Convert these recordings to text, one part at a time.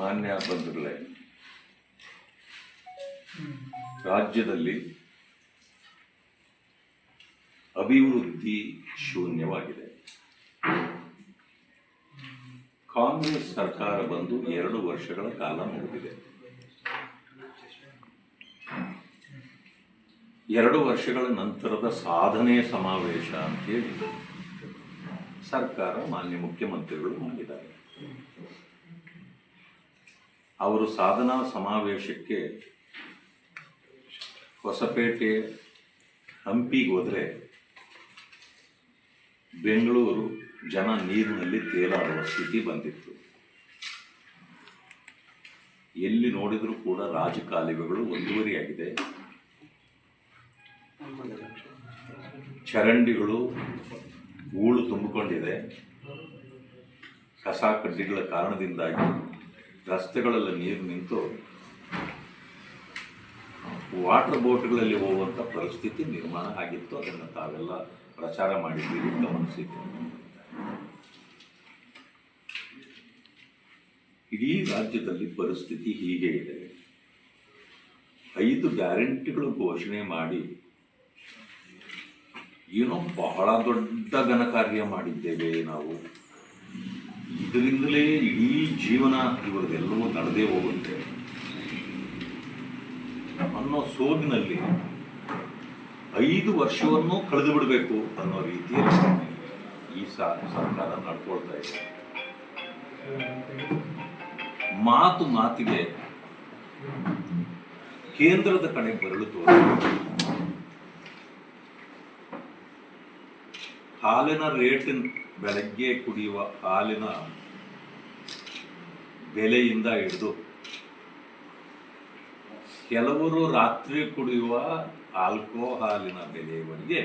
ಮಾನ್ಯ ಬಂಧುಗಳೇ, ರಾಜ್ಯದಲ್ಲಿ ಅಭಿವೃದ್ಧಿ ಶೂನ್ಯವಾಗಿದೆ. ಕಾಂಗ್ರೆಸ್ ಸರ್ಕಾರ ಬಂದು 2 ವರ್ಷಗಳ ಕಾಲ ಮುಗಿದಿದೆ. 2 ವರ್ಷಗಳ ನಂತರದ ಸಾಧನೆ ಸಮಾವೇಶ ಅಂತೇಳಿ ಸರ್ಕಾರ ಮಾನ್ಯ ಮುಖ್ಯಮಂತ್ರಿಗಳು ಮಾಡಿದ್ದಾರೆ. ಅವರು ಸಾಧನಾ ಸಮಾವೇಶಕ್ಕೆ ಹೊಸಪೇಟೆ, ಹಂಪಿಗೆ ಹೋದರೆ ಬೆಂಗಳೂರು ಜನ ನೀರಿನಲ್ಲಿ ತೇಲಾಡುವ ಸ್ಥಿತಿ ಬಂದಿತ್ತು. ಎಲ್ಲಿ ನೋಡಿದರೂ ಕೂಡ ರಾಜಕಾಲುವೆಗಳು ಒತ್ತುವರಿಯಾಗಿದೆ, ಚರಂಡಿಗಳು ಹೂಳು ತುಂಬಿಕೊಂಡಿದೆ. ಕಸ ಕಡ್ಡಿಗಳ ಕಾರಣದಿಂದಾಗಿ ರಸ್ತೆಗಳೆಲ್ಲ ನೀರು ನಿಂತು ವಾಟರ್ ಬೋಟ್ಗಳಲ್ಲಿ ಹೋಗುವಂಥ ಪರಿಸ್ಥಿತಿ ನಿರ್ಮಾಣ ಆಗಿತ್ತು. ಅದನ್ನು ತಾವೆಲ್ಲ ಪ್ರಚಾರ ಮಾಡಿದ್ದೀರಿ, ಗಮನಿಸಿದ್ದೀರಿ. ಇಡೀ ರಾಜ್ಯದಲ್ಲಿ ಪರಿಸ್ಥಿತಿ ಹೀಗೆ ಇದೆ. 5 ಗ್ಯಾರಂಟಿಗಳು ಘೋಷಣೆ ಮಾಡಿ ಏನೋ ಬಹಳ ದೊಡ್ಡ ಘನಕಾರ್ಯ ಮಾಡಿದ್ದೇವೆ ನಾವು, ಇದರಿಂದಲೇ ಇಡೀ ಜೀವನ ಇವರದೆಲ್ಲವೂ ನಡೆದೇ ಹೋಗುತ್ತೆ ಅನ್ನೋ ಸೋಗಿನಲ್ಲಿ 5 ವರ್ಷವನ್ನು ಕಳೆದು ಬಿಡಬೇಕು ಅನ್ನೋ ರೀತಿಯಲ್ಲಿ ಈ ಸರ್ಕಾರ ನಡ್ಕೊಳ್ತಾ ಇದೆ. ಮಾತಿಗೆ ಕೇಂದ್ರದ ಕಡೆ ಬೆರಳು ತೋರಿಸಿ ಹಾಲಿನ ರೇಟಿನ, ಬೆಳಗ್ಗೆ ಕುಡಿಯುವ ಹಾಲಿನ ಬೆಲೆಯಿಂದ ಹಿಡಿದು ಕೆಲವರು ರಾತ್ರಿ ಕುಡಿಯುವ ಆಲ್ಕೋಹಾಲಿನ ಬೆಲೆಯವರೆಗೆ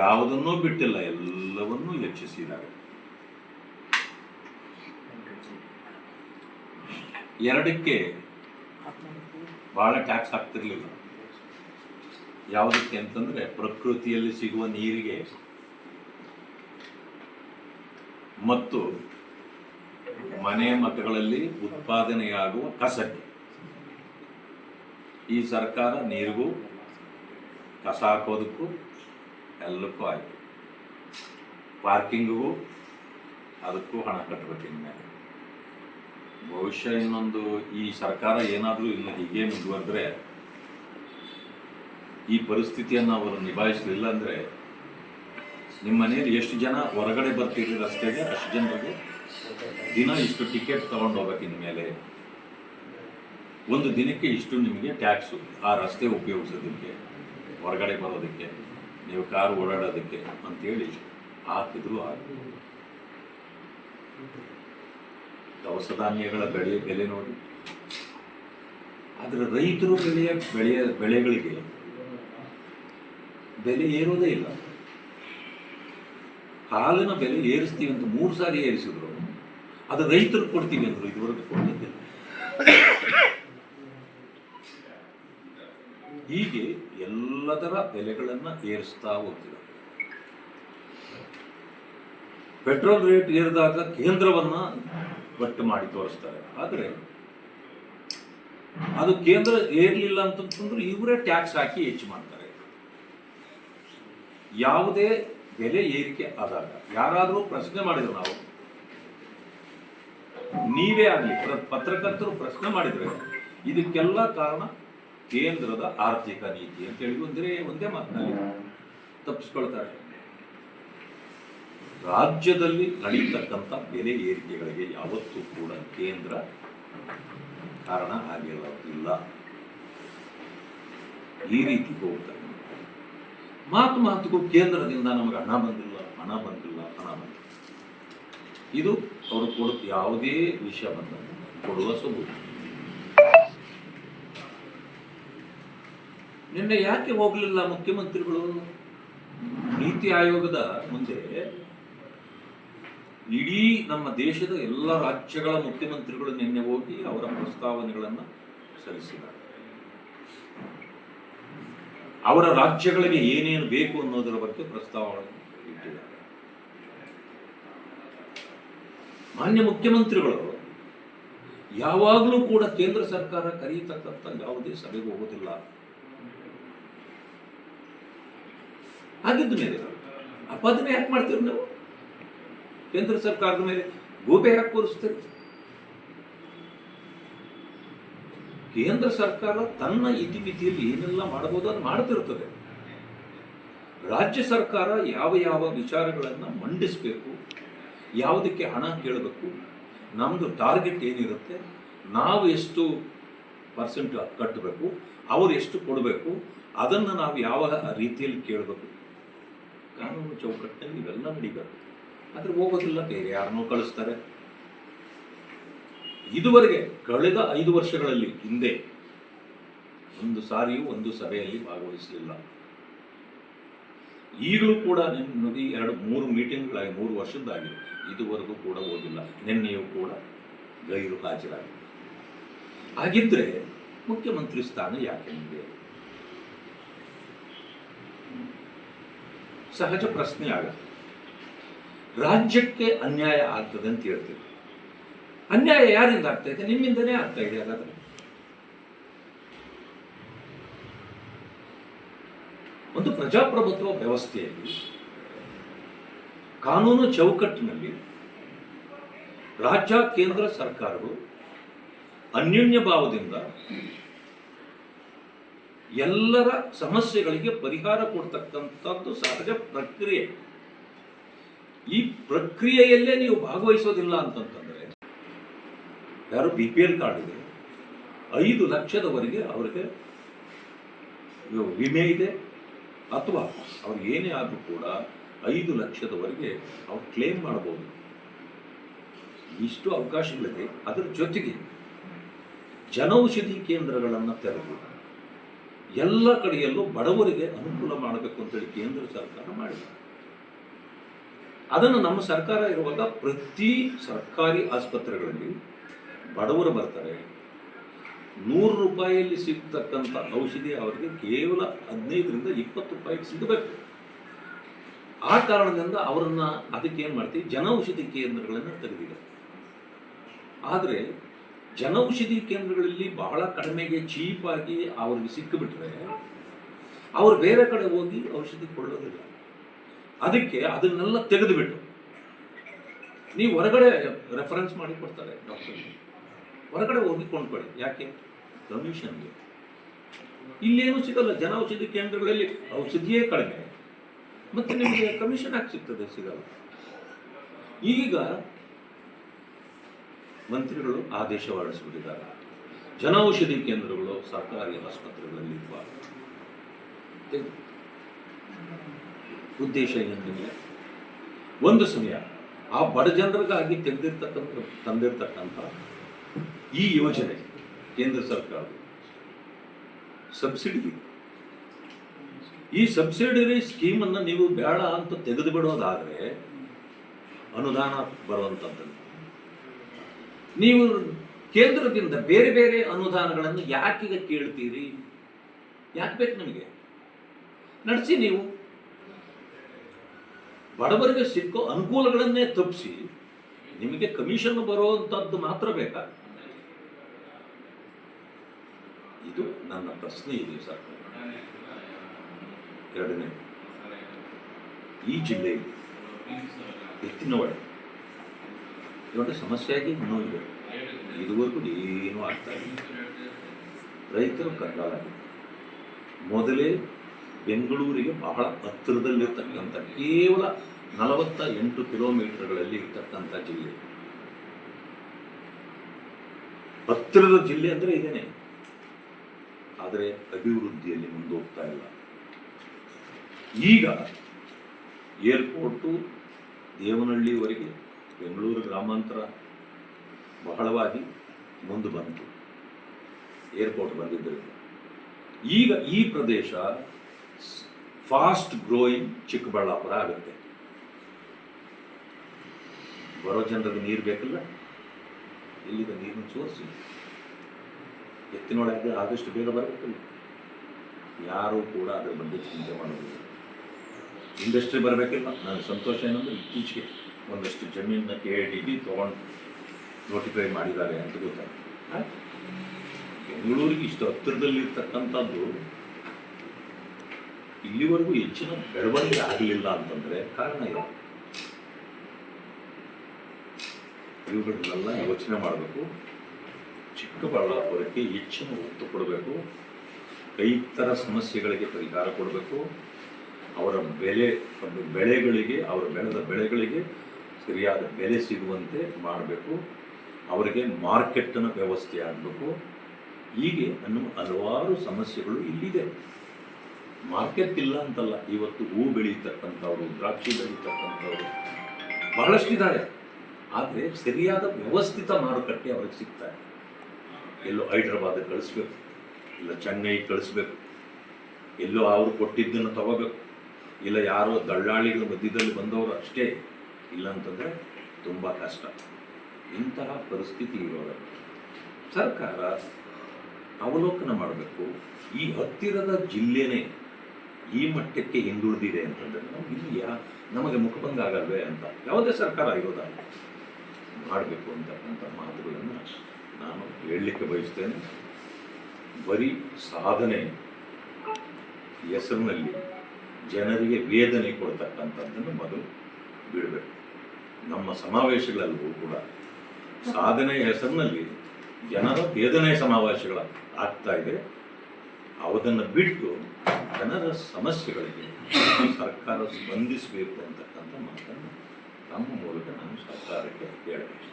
ಯಾವುದನ್ನೂ ಬಿಟ್ಟಿಲ್ಲ, ಎಲ್ಲವನ್ನೂ ಹೆಚ್ಚಿಸಿದ್ದಾರೆ. 2ಕ್ಕೆ ಬಹಳ ಟ್ಯಾಕ್ಸ್ ಆಗ್ತಿರ್ಲಿಲ್ಲ. ಯಾವುದಕ್ಕೆ ಅಂತಂದ್ರೆ ಪ್ರಕೃತಿಯಲ್ಲಿ ಸಿಗುವ ನೀರಿಗೆ ಮತ್ತು ಮನೆ ಮಠಗಳಲ್ಲಿ ಉತ್ಪಾದನೆಯಾಗುವ ಕಸಕ್ಕೆ. ಈ ಸರ್ಕಾರ ನೀರಿಗೂ ಕಸ ಹಾಕೋದಕ್ಕೂ ಎಲ್ಲಕ್ಕೂ ಆಯಿತು. ಪಾರ್ಕಿಂಗಿಗೂ ಅದಕ್ಕೂ ಹಣ ಕಟ್ಟಬೇಕು. ಇನ್ಮೇಲೆ ಬಹುಶಃ ಇನ್ನೊಂದು ಈ ಸರ್ಕಾರ ಏನಾದರೂ ಇನ್ನು ಹೀಗೆ ಮುಂದುವರೆದ್ರೆ, ಈ ಪರಿಸ್ಥಿತಿಯನ್ನು ಅವರು ನಿಭಾಯಿಸಲಿಲ್ಲ ಅಂದರೆ ನಿಮ್ಮ ಮನೆಯಲ್ಲಿ ಎಷ್ಟು ಜನ ಹೊರಗಡೆ ಬರ್ತೀರಿ ರಸ್ತೆಗೆ, ಅಷ್ಟು ಜನರಿಗೆ ದಿನ ಇಷ್ಟು ಟಿಕೆಟ್ ತಗೊಂಡು ಹೋಗ್ಬೇಕು. ಇನ್ಮೇಲೆ ಒಂದು ದಿನಕ್ಕೆ ಇಷ್ಟು ನಿಮಗೆ ಟ್ಯಾಕ್ಸು, ಆ ರಸ್ತೆ ಉಪಯೋಗಿಸೋದಕ್ಕೆ, ಹೊರಗಡೆ ಬರೋದಕ್ಕೆ, ನೀವು ಕಾರು ಓಡಾಡೋದಕ್ಕೆ ಅಂತೇಳಿ ಹಾಕಿದ್ರು. ದವಸ ಧಾನ್ಯಗಳ ಬೆಲೆ ನೋಡಿ. ಆದರೆ ರೈತರು ಬೆಳೆಗಳಿಗೆ ಬೆಲೆ ಏರೋದೇ ಇಲ್ಲ. ಹಾಲಿನ ಬೆಲೆ ಏರಿಸ್ತೀವಿ ಅಂತ 3 ಸಾರಿ ಏರಿಸಿದ್ರು. ಅದು ರೈತರು ಕೊಡ್ತೀವಿ ಅಂದರು, ಇದುವರೆಗೂ ಕೊಟ್ಟಿದ್ದಿಲ್ಲ. ಹೀಗೆ ಎಲ್ಲದರ ಬೆಲೆಗಳನ್ನು ಏರಿಸ್ತಾ ಹೋಗ್ತಿದ್ದಾರೆ. ಪೆಟ್ರೋಲ್ ರೇಟ್ ಏರಿದಾಗ ಕೇಂದ್ರವನ್ನ ಒಟ್ಟು ಮಾಡಿ ತೋರಿಸ್ತಾರೆ. ಆದರೆ ಅದು ಕೇಂದ್ರ ಏರ್ಲಿಲ್ಲ ಅಂತಂದ್ರೆ ಇವರೇ ಟ್ಯಾಕ್ಸ್ ಹಾಕಿ ಹೆಚ್ಚು ಮಾಡ್ತಾರೆ. ಯಾವುದೇ ಬೆಲೆ ಏರಿಕೆ ಆದಾಗ ಯಾರಾದರೂ ಪ್ರಶ್ನೆ ಮಾಡಿದ್ರು, ನಾವು ನೀವೇ ಆಗಲಿ ಪತ್ರಕರ್ತರು ಪ್ರಶ್ನೆ ಮಾಡಿದ್ರೆ ಇದಕ್ಕೆಲ್ಲ ಕಾರಣ ಕೇಂದ್ರದ ಆರ್ಥಿಕ ನೀತಿ ಅಂತ ಹೇಳಿ ಒಂದೇ ಮಾತಿನಲ್ಲಿ ತಪ್ಪಿಸ್ಕೊಳ್ತಾರೆ. ರಾಜ್ಯದಲ್ಲಿ ನಡೀತಕ್ಕಂಥ ಬೆಲೆ ಏರಿಕೆಗಳಿಗೆ ಯಾವತ್ತೂ ಕೂಡ ಕೇಂದ್ರ ಕಾರಣ ಆಗಿಲ್ಲ. ಈ ರೀತಿ ಹೋಗ್ತಾರೆ. ಮಾತಿಗೂ ಕೇಂದ್ರದಿಂದ ನಮಗೆ ಹಣ ಬಂದಿಲ್ಲ. ಇದು ಅವರು ಕೊಡುತ್ತ ಯಾವುದೇ ವಿಷಯ ಬಂದ ಕೊಡುವ ಸೊಬಗು. ನಿನ್ನೆ ಯಾಕೆ ಹೋಗಲಿಲ್ಲ ಮುಖ್ಯಮಂತ್ರಿಗಳು? ನೀತಿ ಆಯೋಗದ ಮುಂದೆ ಇಡೀ ನಮ್ಮ ದೇಶದ ಎಲ್ಲ ರಾಜ್ಯಗಳ ಮುಖ್ಯಮಂತ್ರಿಗಳು ನಿನ್ನೆ ಹೋಗಿ ಅವರ ಪ್ರಸ್ತಾವನೆಗಳನ್ನು ಸಲ್ಲಿಸಿದ್ದಾರೆ. ಅವರ ರಾಜ್ಯಗಳಿಗೆ ಏನೇನು ಬೇಕು ಅನ್ನೋದರ ಬಗ್ಗೆ ಪ್ರಸ್ತಾವಗಳನ್ನು ಇಟ್ಟಿದ್ದಾರೆ. ಮಾನ್ಯ ಮುಖ್ಯಮಂತ್ರಿಗಳು ಯಾವಾಗಲೂ ಕೂಡ ಕೇಂದ್ರ ಸರ್ಕಾರ ಕರೆಯತಕ್ಕಂಥ ಯಾವುದೇ ಸಭೆಗೆ ಹೋಗೋದಿಲ್ಲ. ಹಾಗಿದ್ದ ಮೇಲೆ ಅಪಾದನೆ ಯಾಕೆ ಮಾಡ್ತೀರಿ ನಾವು? ಕೇಂದ್ರ ಸರ್ಕಾರದ ಮೇಲೆ ಗೋಬೆ ಯಾಕೆ ಕೂರಿಸ್ತೀರಿ? ಕೇಂದ್ರ ಸರ್ಕಾರ ತನ್ನ ಇತಿಮಿತಿಯಲ್ಲಿ ಏನೆಲ್ಲ ಮಾಡಬಹುದು ಅದು ಮಾಡ್ತಿರ್ತದೆ. ರಾಜ್ಯ ಸರ್ಕಾರ ಯಾವ ಯಾವ ವಿಚಾರಗಳನ್ನು ಮಂಡಿಸಬೇಕು, ಯಾವುದಕ್ಕೆ ಹಣ ಕೇಳಬೇಕು, ನಮ್ಮದು ಟಾರ್ಗೆಟ್ ಏನಿರುತ್ತೆ, ನಾವು ಎಷ್ಟು ಪರ್ಸೆಂಟ್ ಕಟ್ಟಬೇಕು, ಅವರು ಎಷ್ಟು ಕೊಡಬೇಕು, ಅದನ್ನು ನಾವು ಯಾವ ರೀತಿಯಲ್ಲಿ ಕೇಳಬೇಕು. ಕಾನೂನು ಚೌಕಟ್ಟಿನಲ್ಲಿ ಇವೆಲ್ಲ ನಡೀಬೇಕು. ಆದರೆ ಹೋಗೋದಿಲ್ಲ, ಬೇರೆ ಯಾರನ್ನೂ ಕಳಿಸ್ತಾರೆ. ಇದುವರೆಗೆ ಕಳೆದ 5 ವರ್ಷಗಳಲ್ಲಿ ಹಿಂದೆ ಒಂದು ಸಾರಿಯೂ ಒಂದು ಸಭೆಯಲ್ಲಿ ಭಾಗವಹಿಸಲಿಲ್ಲ. ಈಗಲೂ ಕೂಡ ನಿಮಗೆ 2-3 ಮೀಟಿಂಗ್ಗಳಾಗಿ 3 ವರ್ಷದ್ದಾಗಿದೆ, ಇದುವರೆಗೂ ಕೂಡ ಹೋಗಿಲ್ಲ. ನಿನ್ನೆಯೂ ಕೂಡ ಗೈರು ಹಾಜರಾಗಿದೆ. ಹಾಗಿದ್ರೆ ಮುಖ್ಯಮಂತ್ರಿ ಸ್ಥಾನ ಯಾಕೆ ನಿಮಗೆ? ಸಹಜ ಪ್ರಶ್ನೆ ಆಗುತ್ತೆ. ರಾಜ್ಯಕ್ಕೆ ಅನ್ಯಾಯ ಆಗ್ತದೆ ಅಂತ ಹೇಳ್ತೀವಿ. ಅನ್ಯಾಯ ಯಾರಿಂದ ಆಗ್ತಾ ಇದೆ? ನಿಮ್ಮಿಂದನೇ ಆಗ್ತಾ ಇದೆ. ಹಾಗಾದ್ರೆ ಒಂದು ಪ್ರಜಾಪ್ರಭುತ್ವ ವ್ಯವಸ್ಥೆಯಲ್ಲಿ ಕಾನೂನು ಚೌಕಟ್ಟಿನಲ್ಲಿ ರಾಜ್ಯ ಕೇಂದ್ರ ಸರ್ಕಾರಗಳು ಅನ್ಯೋನ್ಯ ಭಾವದಿಂದ ಎಲ್ಲರ ಸಮಸ್ಯೆಗಳಿಗೆ ಪರಿಹಾರ ಕೊಡ್ತಕ್ಕಂಥದ್ದು ಸಹಜ ಪ್ರಕ್ರಿಯೆ. ಈ ಪ್ರಕ್ರಿಯೆಯಲ್ಲೇ ನೀವು ಭಾಗವಹಿಸೋದಿಲ್ಲ ಅಂತಂತಂದ್ರೆ, ಯಾರು BPL ಕಾರ್ಡ್ ಇದೆ 5 ಲಕ್ಷದವರೆಗೆ ಅವರಿಗೆ ವಿಮೆ ಇದೆ, ಅಥವಾ ಅವ್ರು ಏನೇ ಆದರೂ ಕೂಡ 5 ಲಕ್ಷದವರೆಗೆ ಅವ್ರು ಕ್ಲೇಮ್ ಮಾಡಬಹುದು. ಇಷ್ಟು ಅವಕಾಶಗಳಿದೆ. ಅದರ ಜೊತೆಗೆ ಜನೌಷಧಿ ಕೇಂದ್ರಗಳನ್ನು ತೆರೆದು ಎಲ್ಲ ಕಡೆಯಲ್ಲೂ ಬಡವರಿಗೆ ಅನುಕೂಲ ಮಾಡಬೇಕು ಅಂತೇಳಿ ಕೇಂದ್ರ ಸರ್ಕಾರ ಮಾಡಿದೆ. ಅದನ್ನು ನಮ್ಮ ಸರ್ಕಾರ ಇರುವಾಗ ಪ್ರತಿ ಸರ್ಕಾರಿ ಆಸ್ಪತ್ರೆಗಳಲ್ಲಿ ಬಡವರು ಬರ್ತಾರೆ, 100 ರೂಪಾಯಿಯಲ್ಲಿ ಸಿಗ್ತಕ್ಕಂಥ ಔಷಧಿ ಅವರಿಗೆ ಕೇವಲ 15ರಿಂದ 20 ರೂಪಾಯಿಗೆ ಸಿಗಬೇಕು. ಆ ಕಾರಣದಿಂದ ಅವರನ್ನ ಅದಕ್ಕೆ ಏನು ಮಾಡ್ತೀವಿ, ಜನೌಷಧಿ ಕೇಂದ್ರಗಳನ್ನು ತೆಗೆದಿದೆ. ಆದರೆ ಜನೌಷಧಿ ಕೇಂದ್ರಗಳಲ್ಲಿ ಬಹಳ ಕಡಿಮೆಗೆ ಚೀಪಾಗಿ ಅವ್ರಿಗೆ ಸಿಕ್ಕಿಬಿಟ್ರೆ ಅವರು ಬೇರೆ ಕಡೆ ಹೋಗಿ ಔಷಧಿ ಕೊಳ್ಳೋದಿಲ್ಲ. ಅದಕ್ಕೆ ಅದನ್ನೆಲ್ಲ ತೆಗೆದುಬಿಟ್ಟು ನೀವು ಹೊರಗಡೆ ರೆಫರೆನ್ಸ್ ಮಾಡಿ ಕೊಡ್ತಾರೆ ಡಾಕ್ಟರ್, ಹೊರಗಡೆ ಹೋಗಿ ಕೊಂಡ್ಕೊಳ್ಳಿ. ಯಾಕೆ? ಕಮಿಷನ್ಗೆ. ಇಲ್ಲೇನು ಸಿಗಲ್ಲ. ಜನೌಷಧಿ ಕೇಂದ್ರಗಳಲ್ಲಿ ಔಷಧಿಯೇ ಕಡಿಮೆ, ಮತ್ತೆ ನಿಮಗೆ ಕಮಿಷನ್ ಯಾಕೆ ಸಿಗ್ತದೆ? ಸಿಗಲ್ಲ. ಈಗ ಮಂತ್ರಿಗಳು ಆದೇಶ ಹೊರಡಿಸಿಬಿಟ್ಟಿದ್ದಾರೆ, ಜನೌಷಧಿ ಕೇಂದ್ರಗಳು ಸರ್ಕಾರಿ ಆಸ್ಪತ್ರೆಗಳಲ್ಲಿ ಇರಬಾರದು. ಉದ್ದೇಶ ಏನಿಲ್ಲ, ಒಂದು ಸಮಯ ಆ ಬಡ ಜನರಿಗಾಗಿ ತಂದಿರ್ತಕ್ಕಂಥ ಈ ಯೋಜನೆ ಕೇಂದ್ರ ಸರ್ಕಾರ ಸಬ್ಸಿಡಿ, ಈ ಸಬ್ಸಿಡಿ ಸ್ಕೀಮನ್ನು ನೀವು ಬೇಡ ಅಂತ ತೆಗೆದು ಬಿಡೋದಾದರೆ ಅನುದಾನ ಬರುವಂಥದ್ದು. ನೀವು ಕೇಂದ್ರದಿಂದ ಬೇರೆ ಬೇರೆ ಅನುದಾನಗಳನ್ನು ಯಾಕೀಗ ಕೇಳ್ತೀರಿ? ಯಾಕೆ ಬೇಕು ನಿಮಗೆ? ನಡೆಸಿ. ನೀವು ಬಡವರಿಗೆ ಸಿಕ್ಕೋ ಅನುಕೂಲಗಳನ್ನೇ ತಪ್ಪಿಸಿ ನಿಮಗೆ ಕಮಿಷನ್ ಬರುವಂಥದ್ದು ಮಾತ್ರ ಬೇಕಾ? ಇದು ನನ್ನ ಪ್ರಶ್ನೆ ಇದೆ ಸರ್ಕಾರ. ಎರಡನೇ, ಈ ಜಿಲ್ಲೆಯಲ್ಲಿ ಎತ್ತಿನಹೊಳೆ ದೊಡ್ಡ ಸಮಸ್ಯೆಯಾಗಿ ಇನ್ನೂ ಇದೆ. ಇದುವರೆಗೂ ಏನೂ ಆಗ್ತಾ ಇಲ್ಲ. ರೈತರು ಕಂಗಾಲಾಗಿದೆ. ಮೊದಲೇ ಬೆಂಗಳೂರಿಗೆ ಬಹಳ ಹತ್ತಿರದಲ್ಲಿರ್ತಕ್ಕಂಥ ಕೇವಲ 48 ಕಿಲೋಮೀಟರ್ಗಳಲ್ಲಿ ಇರ್ತಕ್ಕಂಥ ಜಿಲ್ಲೆ, ಹತ್ತಿರದ ಜಿಲ್ಲೆ ಅಂದರೆ ಇದೇನೆ. ಆದರೆ ಅಭಿವೃದ್ಧಿಯಲ್ಲಿ ಮುಂದೋಗ್ತಾ ಇಲ್ಲ. ಈಗ ಏರ್ಪೋರ್ಟು ದೇವನಹಳ್ಳಿವರೆಗೆ ಬೆಂಗಳೂರು ಗ್ರಾಮಾಂತರ ಬಹಳವಾಗಿ ಮುಂದೆ ಬಂತು, ಏರ್ಪೋರ್ಟ್ ಬಂದಿದ್ದರಿಂದ. ಈಗ ಈ ಪ್ರದೇಶ ಫಾಸ್ಟ್ ಗ್ರೋಯಿಂಗ್ ಚಿಕ್ಕಬಳ್ಳಾಪುರ ಆಗುತ್ತೆ. ಬರೋ ಜನರಿಗೆ ನೀರು ಬೇಕಲ್ಲ, ಇಲ್ಲಿಗೆ ನೀರಿನ ಸೋರ್ಸ್ ಎತ್ತಿನೊಳಗೆ ಆದಷ್ಟು ಬೇಗ ಬರಬೇಕಲ್ಲ. ಯಾರೂ ಕೂಡ ಅದರ ಬಗ್ಗೆ ಚಿಂತೆ ಮಾಡೋದಿಲ್ಲ. ಇಂಡಸ್ಟ್ರಿ ಬರಬೇಕಿಲ್ಲ. ನನಗೆ ಸಂತೋಷ ಏನಂದ್ರೆ ಇತ್ತೀಚೆಗೆ ಒಂದಷ್ಟು ಜಮೀನನ್ನ KIDB ತೊಗೊಂಡು ನೋಟಿಫೈ ಮಾಡಿದ್ದಾರೆ ಅಂತ ಗೊತ್ತಾಗ್ತದೆ. ಬೆಂಗಳೂರಿಗೆ ಇಷ್ಟು ಹತ್ತಿರದಲ್ಲಿರ್ತಕ್ಕಂಥದ್ದು ಇಲ್ಲಿವರೆಗೂ ಹೆಚ್ಚಿನ ಬೆಳವಣಿಗೆ ಆಗಲಿಲ್ಲ ಅಂತಂದರೆ ಕಾರಣ ಏನು? ಇವುಗಳನ್ನೆಲ್ಲ ಯೋಚನೆ ಮಾಡಬೇಕು. ಚಿಕ್ಕಬಳ್ಳಾಪುರಕ್ಕೆ ಹೆಚ್ಚಿನ ಒತ್ತು ಕೊಡಬೇಕು. ರೈತರ ಸಮಸ್ಯೆಗಳಿಗೆ ಪರಿಹಾರ ಕೊಡಬೇಕು. ಅವರ ಬೆಳೆಗಳಿಗೆ ಅವರು ಬೆಳೆದ ಬೆಳೆಗಳಿಗೆ ಸರಿಯಾದ ಬೆಲೆ ಸಿಗುವಂತೆ ಮಾಡಬೇಕು. ಅವರಿಗೆ ಮಾರ್ಕೆಟ್ನ ವ್ಯವಸ್ಥೆ ಆಗಬೇಕು. ಹೀಗೆ ಅನ್ನುವ ಹಲವಾರು ಸಮಸ್ಯೆಗಳು ಇಲ್ಲಿದೆ. ಮಾರ್ಕೆಟ್ ಇಲ್ಲ ಅಂತಲ್ಲ. ಇವತ್ತು ಹೂ ಬೆಳೀತಕ್ಕಂಥವ್ರು, ದ್ರಾಕ್ಷಿ ಬೆಳೀತಕ್ಕಂಥವ್ರು ಬಹಳಷ್ಟಿದ್ದಾರೆ. ಆದರೆ ಸರಿಯಾದ ವ್ಯವಸ್ಥಿತ ಮಾರುಕಟ್ಟೆ ಅವ್ರಿಗೆ ಸಿಗ್ತಾರೆ. ಎಲ್ಲೋ ಹೈದ್ರಾಬಾದ್ ಕಳಿಸ್ಬೇಕು, ಇಲ್ಲ ಚೆನ್ನೈ ಕಳಿಸ್ಬೇಕು, ಎಲ್ಲೋ ಅವರು ಕೊಟ್ಟಿದ್ದನ್ನು ತಗೋಬೇಕು, ಇಲ್ಲ ಯಾರೋ ದಳ್ಳಾಳಿಗಳ ಮಧ್ಯದಲ್ಲಿ ಬಂದವರು ಅಷ್ಟೇ. ಇಲ್ಲ ಅಂತಂದರೆ ತುಂಬ ಕಷ್ಟ. ಇಂತಹ ಪರಿಸ್ಥಿತಿ ಇರೋದ ಸರ್ಕಾರ ಅವಲೋಕನ ಮಾಡಬೇಕು. ಈ ಹತ್ತಿರದ ಜಿಲ್ಲೆನೇ ಈ ಮಟ್ಟಕ್ಕೆ ಹಿಂದುಳಿದಿದೆ ಅಂತಂದರೆ ನಾವು ಇಲ್ಲಿ ನಮಗೆ ಮುಖಭಂಗ ಆಗಲ್ವೇ ಅಂತ ಯಾವುದೇ ಸರ್ಕಾರ ಇರೋದಲ್ಲ ಮಾಡಬೇಕು ಅಂತಕ್ಕಂಥ ಮಾತುಗಳನ್ನು ನಾನು ಹೇಳಲಿಕ್ಕೆ ಬಯಸ್ತೇನೆ. ಬರೀ ಸಾಧನೆ ಹೆಸರಿನಲ್ಲಿ ಜನರಿಗೆ ವೇದನೆ ಕೊಡ್ತಕ್ಕಂಥದ್ದನ್ನು ಮೊದಲು ಬಿಡಬೇಕು. ನಮ್ಮ ಸಮಾವೇಶಗಳಲ್ಲೂ ಕೂಡ ಸಾಧನೆಯ ಹೆಸರಿನಲ್ಲಿ ಜನರ ವೇದನೆ ಸಮಾವೇಶಗಳ ಆಗ್ತಾ ಇದೆ. ಅದನ್ನು ಬಿಟ್ಟು ಜನರ ಸಮಸ್ಯೆಗಳಿಗೆ ಸರ್ಕಾರ ಸ್ಪಂದಿಸಬೇಕು ಅಂತಕ್ಕಂಥ ಮಾತನ್ನು ನಮ್ಮ ಮೂಲಕ ನಾನು ಸರ್ಕಾರಕ್ಕೆ ಹೇಳಬೇಕು.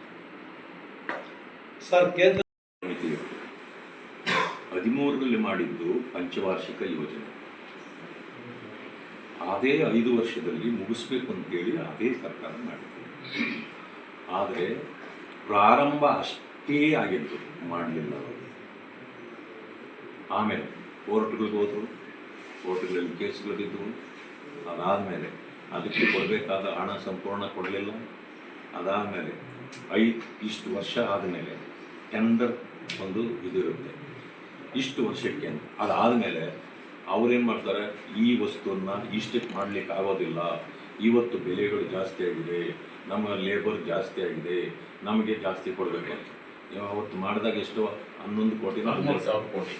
ಸರ್, ಕೇಂದ್ರ 13ರಲ್ಲಿ ಮಾಡಿದ್ದು ಪಂಚವಾರ್ಷಿಕ ಯೋಜನೆ. ಅದೇ 5 ವರ್ಷದಲ್ಲಿ ಮುಗಿಸ್ಬೇಕು ಅಂತೇಳಿ ಅದೇ ಸರ್ಕಾರ ಮಾಡಿದ್ದು. ಆದರೆ ಪ್ರಾರಂಭ ಅಷ್ಟೇ ಆಗಿದ್ದು, ಮಾಡಲಿಲ್ಲ. ಆಮೇಲೆ ಕೋರ್ಟ್ಗಳಿಗೆ ಹೋದರು, ಕೋರ್ಟ್ಗಳಲ್ಲಿ ಕೇಸ್ಗಳು ಬಿದ್ದವು. ಅದಾದಮೇಲೆ ಅದಕ್ಕೆ ಕೊಡಬೇಕಾದ ಹಣ ಸಂಪೂರ್ಣ ಕೊಡಲಿಲ್ಲ. ಅದಾದಮೇಲೆ ಇಷ್ಟು ವರ್ಷ ಆದಮೇಲೆ ಟೆಂಡರ್ ಒಂದು ಇದಿರುತ್ತೆ, ಇಷ್ಟು ವರ್ಷಕ್ಕೆ ಅಂತ. ಅದಾದಮೇಲೆ ಅವ್ರೇನು ಮಾಡ್ತಾರೆ, ಈ ವಸ್ತುವನ್ನು ಇಷ್ಟಕ್ಕೆ ಮಾಡಲಿಕ್ಕೆ ಆಗೋದಿಲ್ಲ, ಇವತ್ತು ಬೆಲೆಗಳು ಜಾಸ್ತಿ ಆಗಿದೆ, ನಮ್ಮ ಲೇಬರ್ ಜಾಸ್ತಿ ಆಗಿದೆ, ನಮಗೆ ಜಾಸ್ತಿ ಕೊಡಬೇಕು ಅಂತ. ಅವತ್ತು ಮಾಡಿದಾಗ ಎಷ್ಟು 11 ಕೋಟಿ 13,000 ಕೋಟಿ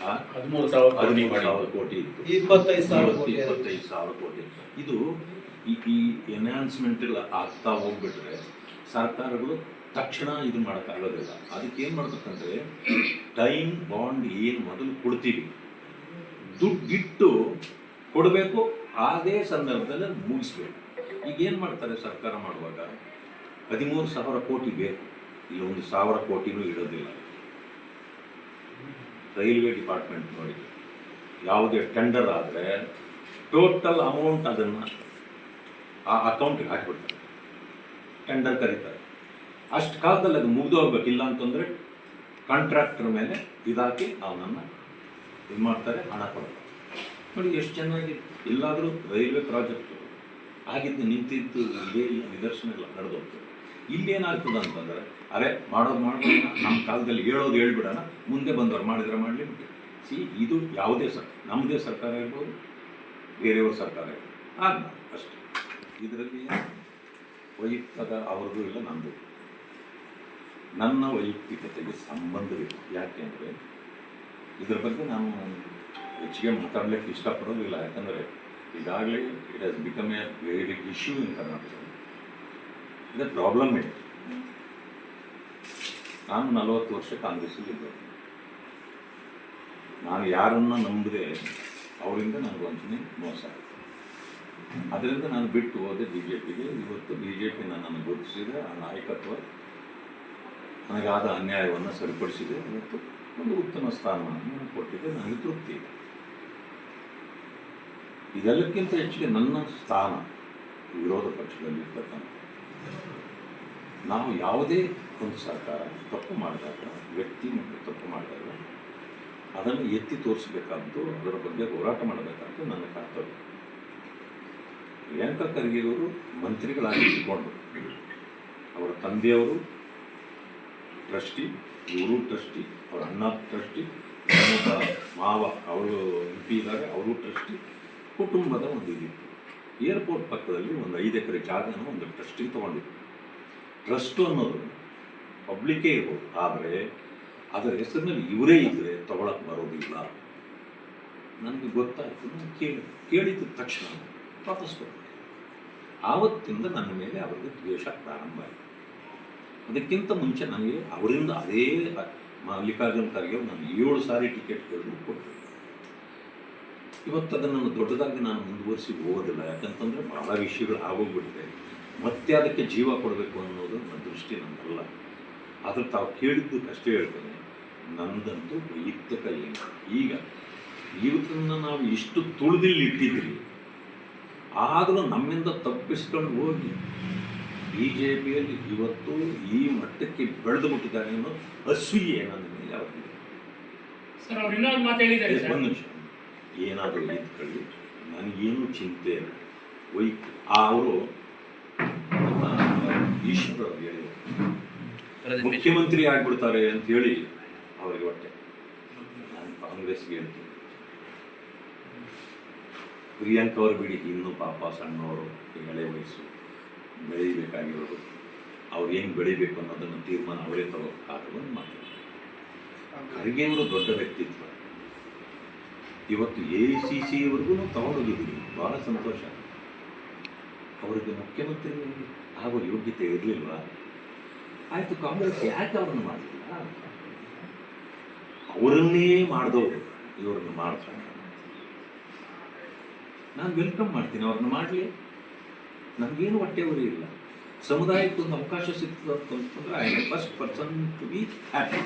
13,000 ಕೋಟಿ ಇತ್ತು. 25,000 ಕೋಟಿ. ಇದು ಈ ಎನ್ಹಾನ್ಸ್ಮೆಂಟ್ ಆಗ್ತಾ ಹೋಗ್ಬಿಟ್ರೆ ಸರ್ಕಾರಗಳು ತಕ್ಷಣ ಇದು ಮಾಡೋಕ್ಕಾಗೋದಿಲ್ಲ. ಅದಕ್ಕೆ ಏನು ಮಾಡ್ಬೇಕಂದ್ರೆ ಟೈಮ್ ಬಾಂಡ್ ಏನು ಮೊದಲು ಕೊಡ್ತೀವಿ, ದುಡ್ಡಿಟ್ಟು ಕೊಡಬೇಕು. ಅದೇ ಸಂದರ್ಭದಲ್ಲಿ ಮುಗಿಸ್ಬೇಕು. ಈಗ ಏನು ಮಾಡ್ತಾರೆ ಸರ್ಕಾರ ಮಾಡುವಾಗ 13,000 ಕೋಟಿ ಬೇಕು, ಇಲ್ಲ 1,000 ಕೋಟಿನೂ ಇಡೋದಿಲ್ಲ. ರೈಲ್ವೆ ಡಿಪಾರ್ಟ್ಮೆಂಟ್ ನೋಡಿ, ಯಾವುದೇ ಟೆಂಡರ್ ಆದರೆ ಟೋಟಲ್ ಅಮೌಂಟ್ ಅದನ್ನು ಆ ಅಕೌಂಟಿಗೆ ಹಾಕಿಬಿಡ್ತಾರೆ, ಟೆಂಡರ್ ಕರೀತಾರೆ. ಅಷ್ಟು ಕಾಲದಲ್ಲಿ ಅದು ಮುಗಿದು ಹೋಗ್ಬೇಕಿಲ್ಲ ಅಂತಂದರೆ ಕಾಂಟ್ರಾಕ್ಟರ್ ಮೇಲೆ ಇದಾಕಿ ಅವನನ್ನು ಇದು ಮಾಡ್ತಾರೆ, ಹಣ ಕೊಡ್ತಾರೆ. ನೋಡಿ ಎಷ್ಟು ಚೆನ್ನಾಗಿ ಎಲ್ಲಾದರೂ ರೈಲ್ವೆ ಪ್ರಾಜೆಕ್ಟು ಆಗಿದ್ದು ನಿಂತಿದ್ದು ಇದೇ ನಿದರ್ಶನ ಇಲ್ಲ, ನಡೆದೋಗ್ತದೆ. ಇಲ್ಲೇನಾಗ್ತದೆ ಅಂತಂದರೆ ಅರೆ ಮಾಡೋದು ನಮ್ಮ ಕಾಲದಲ್ಲಿ ಹೇಳೋದು ಹೇಳ್ಬಿಡೋಣ, ಮುಂದೆ ಬಂದವ್ರು ಮಾಡಿದ್ರೆ ಮಾಡಲಿ ಬಿಟ್ಟು. ಇದು ಯಾವುದೇ ನಮ್ಮದೇ ಸರ್ಕಾರ ಇರ್ಬೋದು, ಬೇರೆಯವ್ರ ಸರ್ಕಾರ ಇರ್ಬೋದು, ಅಷ್ಟೇ. ಇದರಲ್ಲಿ ವೈಯಕ್ತಿಕ ಅವ್ರದ್ದು ಇಲ್ಲ, ನಮ್ಮದು. ನನ್ನ ವೈಯಕ್ತಿಕತೆಗೆ ಸಂಬಂಧವಿಲ್ಲ. ಯಾಕೆ ಅಂದರೆ ಇದ್ರ ಬಗ್ಗೆ ನಾನು ಹೆಚ್ಚಿಗೆ ಮಾತಾಡಲಿಕ್ಕೆ ಇಷ್ಟಪಡೋದಿಲ್ಲ. ಯಾಕಂದರೆ ಈಗಾಗಲೇ it has become a very big issue in Karnataka. ಇದು ಪ್ರಾಬ್ಲಮ್ ಇದೆ. ನಾನು 40 ವರ್ಷ ಕಾಂಗ್ರೆಸ್ಸಲ್ಲಿದ್ದೆ. ನಾನು ಯಾರನ್ನು ನಂಬದೆ ಅವರಿಂದ ನನಗೆ ವಂಚನೆ ಮೋಸ ಆಯಿತು. ಅದರಿಂದ ನಾನು ಬಿಟ್ಟು ಹೋದೆ BJPಗೆ. ಇವತ್ತು BJP ನನ್ನನ್ನು ಗುರುತಿಸಿದೆ, ಆ ನಾಯಕತ್ವ ನನಗಾದ ಅನ್ಯಾಯವನ್ನು ಸರಿಪಡಿಸಿದೆ. ಇವತ್ತು ಒಂದು ಉತ್ತಮ ಸ್ಥಾನವನ್ನು ಕೊಟ್ಟಿದೆ, ನನಗೆ ತೃಪ್ತಿ ಇದೆ. ಇದೆಲ್ಲಕ್ಕಿಂತ ಹೆಚ್ಚಿಗೆ ನನ್ನ ಸ್ಥಾನ ವಿರೋಧ ಪಕ್ಷದಲ್ಲಿ ಇರ್ತಕ್ಕಂಥ. ನಾವು ಯಾವುದೇ ಒಂದು ಸರ್ಕಾರ ತಪ್ಪು ಮಾಡಿದಾಗ, ವ್ಯಕ್ತಿ ಮತ್ತು ತಪ್ಪು ಮಾಡಿದಾಗ ಅದನ್ನು ಎತ್ತಿ ತೋರಿಸಬೇಕಾದ್ದು, ಅದರ ಬಗ್ಗೆ ಹೋರಾಟ ಮಾಡಬೇಕಾದ್ದು ನನ್ನ ಕರ್ತವ್ಯ. ಪ್ರಿಯಾಂಕಾ ಖರ್ಗೆಯವರು ಮಂತ್ರಿಗಳಾಗಿ ಇಟ್ಕೊಂಡು ಅವರ ತಂದೆಯವರು ಟ್ರಸ್ಟಿ, ಇವರು ಟ್ರಸ್ಟಿ, ಅವರ ಅಣ್ಣ ಟ್ರಸ್ಟಿ, ಮಾವ ಅವರು MP ಇದ್ದಾರೆ, ಅವರು ಟ್ರಸ್ಟಿ. ಕುಟುಂಬದ ಒಂದು ಇದಿತ್ತು. ಏರ್ಪೋರ್ಟ್ ಪಕ್ಕದಲ್ಲಿ ಒಂದು 5 ಎಕರೆ ಜಾಗನ ಒಂದು ಟ್ರಸ್ಟಿಗೆ ತೊಗೊಂಡಿತ್ತು. ಟ್ರಸ್ಟ್ ಅನ್ನೋದು ಪಬ್ಲಿಕ್ಕೇ ಇರ್ಬೋದು, ಆದರೆ ಅದರ ಹೆಸರಿನಲ್ಲಿ ಇವರೇ ಇದ್ದರೆ ತಗೊಳಕ್ಕೆ ಬರೋದಿಲ್ಲ. ನನಗೆ ಗೊತ್ತಾಯಿತು. ನಾನು ಕೇಳಿದ ತಕ್ಷಣ ವಾಪಸ್ ಕೊಟ್ಟೆ. ಆವತ್ತಿಂದ ನನ್ನ ಮೇಲೆ ಅವರಿಗೆ ದ್ವೇಷ ಪ್ರಾರಂಭ ಆಯಿತು. ಅದಕ್ಕಿಂತ ಮುಂಚೆ ನನಗೆ ಅವರಿಂದ ಅದೇ ಮಲ್ಲಿಕಾರ್ಜುನ್ ಖರ್ಗೆ ನಾನು 7 ಸಾರಿ ಟಿಕೆಟ್ ಕೇಳಿದ್ರು ಕೊಟ್ಟರು. ಇವತ್ತು ಅದನ್ನು ದೊಡ್ಡದಾಗಿ ನಾನು ಮುಂದುವರಿಸಿ ಹೋಗೋದಿಲ್ಲ, ಯಾಕಂತಂದರೆ ಬಹಳ ವಿಷಯಗಳು ಆಗೋಗ್ಬಿಟ್ಟಿದೆ. ಮತ್ತೆ ಅದಕ್ಕೆ ಜೀವ ಕೊಡಬೇಕು ಅನ್ನೋದು ನನ್ನ ದೃಷ್ಟಿ ನನ್ನಲ್ಲ. ಆದರೆ ತಾವು ಕೇಳಿದ್ದಕ್ಕಷ್ಟೇ ಹೇಳ್ತೇನೆ, ನಂದಂತೂ ವೈಯಕ್ತಿಕ ಏನು. ಈಗ ಇವತ್ತನ್ನು ನಾವು ಇಷ್ಟು ತುಳಿದಿಲ್ಲಿ ಇಟ್ಟಿದ್ದೀವಿ, ಆಗಲೂ ನಮ್ಮಿಂದ ತಪ್ಪಿಸ್ಕೊಂಡು ಹೋಗಿ BJPಯಲ್ಲಿ ಇವತ್ತು ಈ ಮಟ್ಟಕ್ಕೆ ಬೆಳೆದು ಬಿಟ್ಟಿದ್ದಾರೆ ಅನ್ನೋ ಅಸೂಯೆ ನನ್ನ ಮೇಲೆ ಅವರಿಗೆ. ಒಂದು ನಿಮಿಷ, ಏನಾದರೂ ಇದ್ಕೊಳ್ಳಿ, ನನಗೇನು ಚಿಂತೆ ಇಲ್ಲ. ಅವರು ನಮ್ಮ ಈಶ್ವರ ಅವ್ರು ಹೇಳಿದರು ಮುಖ್ಯಮಂತ್ರಿ ಆಗ್ಬಿಡ್ತಾರೆ ಅಂತೇಳಿ ಅವರಿಗೆ ಹೊಟ್ಟೆ. ನಾನು ಕಾಂಗ್ರೆಸ್ಗೆ ಹೇಳ್ತೀನಿ, ಪ್ರಿಯಾಂಕ ಅವರು ಬಿಡಿ, ಇನ್ನೂ ಪಾಪ ಸಣ್ಣವರು, ಎಳೆ ವಯಸ್ಸು, ಬೆಳೀಬೇಕಾಗಿರೋದು. ಅವ್ರು ಹೆಂಗೆ ಬೆಳಿಬೇಕು ಅನ್ನೋದನ್ನು ತೀರ್ಮಾನ ಅವರೇ ತಗೋಬೇಕಾದನ್ನು ಮಾತು. ಖರ್ಗೆ ಅವರು ದೊಡ್ಡ ವ್ಯಕ್ತಿತ್ವ. ಇವತ್ತು AICCವರೆಗೂ ತಗೊಂಡೋಗಿದ್ದೀನಿ, ಭಾಳ ಸಂತೋಷ. ಅವರಿಗೆ ಮುಖ್ಯಮಂತ್ರಿ ಆಗೋ ಯೋಗ್ಯತೆ ಇರಲಿಲ್ವಾ? ಆಯಿತು, ಕಾಂಗ್ರೆಸ್ ಯಾಕೆ ಅವ್ರನ್ನ ಮಾಡಲಿಲ್ಲ? ಅವರನ್ನೇ ಮಾಡಿದವರು ಇವ್ರನ್ನ ಮಾಡ್ತಾರೆ. ನಾನು ವೆಲ್ಕಮ್ ಮಾಡ್ತೀನಿ, ಅವ್ರನ್ನ ಮಾಡಲಿ. ನನಗೇನು ಹೊಟ್ಟೆ ಉರಿ ಇಲ್ಲ. ಸಮುದಾಯಕ್ಕೊಂದು ಅವಕಾಶ ಸಿಗ್ತದೆ ಅಂತಂದ್ರೆ I am first person to be happy,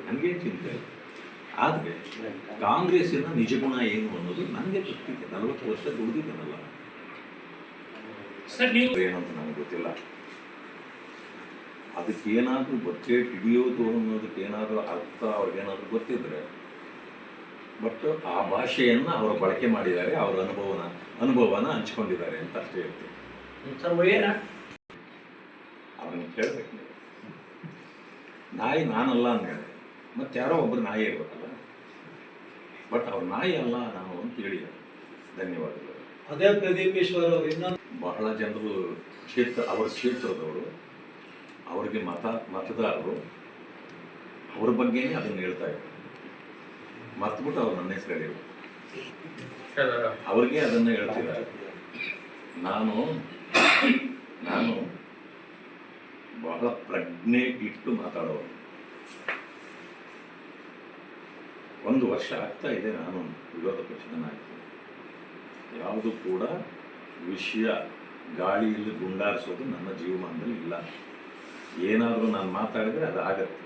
ನನಗೇನು ಚಿಂತೆ ಇಲ್ಲ. ಆದರೆ ಕಾಂಗ್ರೆಸ್ಸಿನ ನಿಜ ಗುಣ ಏನು ಅನ್ನೋದು ನನಗೆ ಗೊತ್ತಿದೆ. 40 ವರ್ಷ ದುಡಿದಿದ್ದೇನಲ್ಲ, ಏನಂತ ನನಗೆ ಗೊತ್ತಿಲ್ಲ. ಅದಕ್ಕೇನಾದರೂ ಬಜೆಟ್ ಹಿಡಿಯೋದು ಅನ್ನೋದಕ್ಕೆ ಏನಾದರೂ ಅರ್ಥ ಅವ್ರಿಗೇನಾದರೂ ಗೊತ್ತಿದ್ರೆ, ಬಟ್ ಆ ಭಾಷೆಯನ್ನು ಅವರು ಬಳಕೆ ಮಾಡಿದ್ದಾರೆ, ಅವರ ಅನುಭವನ ಹಂಚ್ಕೊಂಡಿದ್ದಾರೆ ಅಂತ ಅಷ್ಟೇ ಹೇಳ್ತೀನಿ. ಅವನ್ನ ಕೇಳಬೇಕು ನೀವು. ನಾಯಿ ನಾನಲ್ಲ ಅಂದೇಳಿ ಮತ್ತೆ ಯಾರೋ ಒಬ್ಬರು ನಾಯಿ ಇರ್ಬೇಕಲ್ಲ, ಬಟ್ ಅವ್ರ ನಾಯಿ ಅಲ್ಲ ನಾವು ಅಂತ ಹೇಳಿದ್ದಾರೆ. ಧನ್ಯವಾದಗಳು. ಅದೇ ಪ್ರದೀಪ್ ಈಶ್ವರ್ ಅವರು ಇನ್ನೊಂದು ಬಹಳ ಜನರು ಅವರ ಕ್ಷೇತ್ರದವರು, ಅವರಿಗೆ ಮತದಾರರು ಅವ್ರ ಬಗ್ಗೆನೇ ಅದನ್ನು ಹೇಳ್ತಾ ಇದ್ದಾರೆ. ಮರ್ತ್ಬಿಟ್ಟು ಅವ್ರು ನನ್ನ ಹೆಸರು ಹೇಳಿದ್ರು, ಅವ್ರಿಗೆ ಅದನ್ನು ಹೇಳ್ತಿದ್ದಾರೆ. ನಾನು ಬಹಳ ಪ್ರಜ್ಞೆ ಇಟ್ಟು ಮಾತಾಡೋರು. 1 ವರ್ಷ ಆಗ್ತಾ ಇದೆ ನಾನು ವಿರೋಧ ಪಕ್ಷದ ನಾಯಕ. ಯಾವುದು ಕೂಡ ವಿಷಯ ಗಾಳಿಯಲ್ಲಿ ಗುಂಡಾರಿಸೋದು ನನ್ನ ಜೀವಮಾನದಲ್ಲಿ ಇಲ್ಲ. ಏನಾದರೂ ನಾನು ಮಾತಾಡಿದರೆ ಅದು ಆಗತ್ತೆ.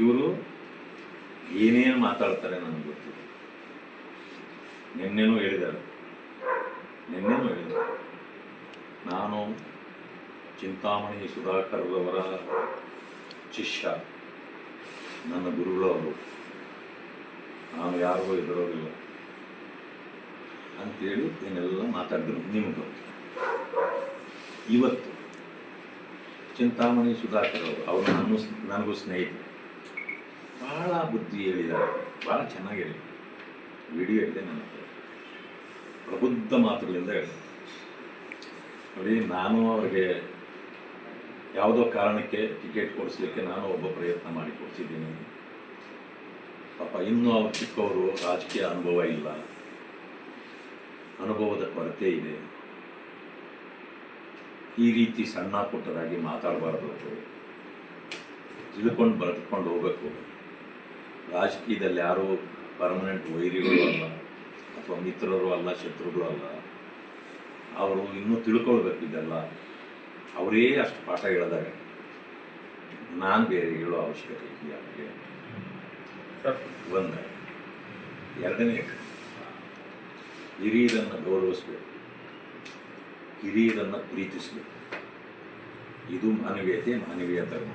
ಇವರು ಏನೇನು ಮಾತಾಡ್ತಾರೆ ನನಗೆ ಗೊತ್ತಿದೆ. ನಿನ್ನೆನೂ ಹೇಳಿದ್ದಾರೆ, ನಾನು ಚಿಂತಾಮಣಿ ಸುಧಾಕರ್ರವರ ಶಿಷ್ಯ, ನನ್ನ ಗುರುಗಳವರು, ನಾನು ಯಾರಿಗೂ ಎದುರೋದಿಲ್ಲ ಅಂತೇಳಿ ಏನೆಲ್ಲ ಮಾತಾಡಿದ್ರು ನಿಮಗೆ ಗೊತ್ತು. ಇವತ್ತು ಚಿಂತಾಮಣಿ ಸುಧಾಕರ್ ಅವರು ನನಗೂ ಸ್ನೇಹಿತರು, ಭಾಳ ಬುದ್ಧಿ ಹೇಳಿದ್ದಾರೆ, ಭಾಳ ಚೆನ್ನಾಗಿ ಹೇಳಿ. ವಿಡಿಯೋ ಇದೆ ನನ್ನ ಹತ್ರ, ಪ್ರಬುದ್ಧ ಮಾತುಗಳಿಂದ ಹೇಳಿದೆ. ನೋಡಿ, ನಾನು ಅವರಿಗೆ ಯಾವುದೋ ಕಾರಣಕ್ಕೆ ಟಿಕೆಟ್ ಕೊಡಿಸ್ಲಿಕ್ಕೆ ನಾನು ಒಬ್ಬ ಪ್ರಯತ್ನ ಮಾಡಿ ಕೊಡಿಸಿದ್ದೀನಿ. ಪಾಪ ಇನ್ನೂ ಅವ್ರು ಚಿಕ್ಕವರು, ರಾಜಕೀಯ ಅನುಭವ ಇಲ್ಲ, ಅನುಭವದ ಕೊರತೆ ಇದೆ. ಈ ರೀತಿ ಸಣ್ಣ ಪುಟ್ಟದಾಗಿ ಮಾತಾಡಬಾರ್ದು, ತಿಳ್ಕೊಂಡು ಬರೆದುಕೊಂಡು ಹೋಗಬೇಕು. ರಾಜಕೀಯದಲ್ಲಿ ಯಾರೂ ಪರ್ಮನೆಂಟ್ ವೈರಿಗಳು ಅಲ್ಲ, ಅಥವಾ ಮಿತ್ರರು ಅಲ್ಲ, ಶತ್ರುಗಳು ಅಲ್ಲ. ಅವರು ಇನ್ನೂ ತಿಳ್ಕೊಳ್ಬೇಕು ಇದೆಲ್ಲ. ಅವರೇ ಅಷ್ಟು ಪಾಠ ಹೇಳಿದಾಗ ನಾನು ಬೇರೆ ಹೇಳೋ ಅವಶ್ಯಕತೆ ಇದೆಯಾ ಅವರಿಗೆ? ಒಂದು. ಎರಡನೇ, ಹಿರಿಯರನ್ನು ಗೌರವಿಸಬೇಕು, ಹಿರಿಯರನ್ನು ಪ್ರೀತಿಸಬೇಕು. ಇದು ಮಾನವೀಯ ಧರ್ಮ.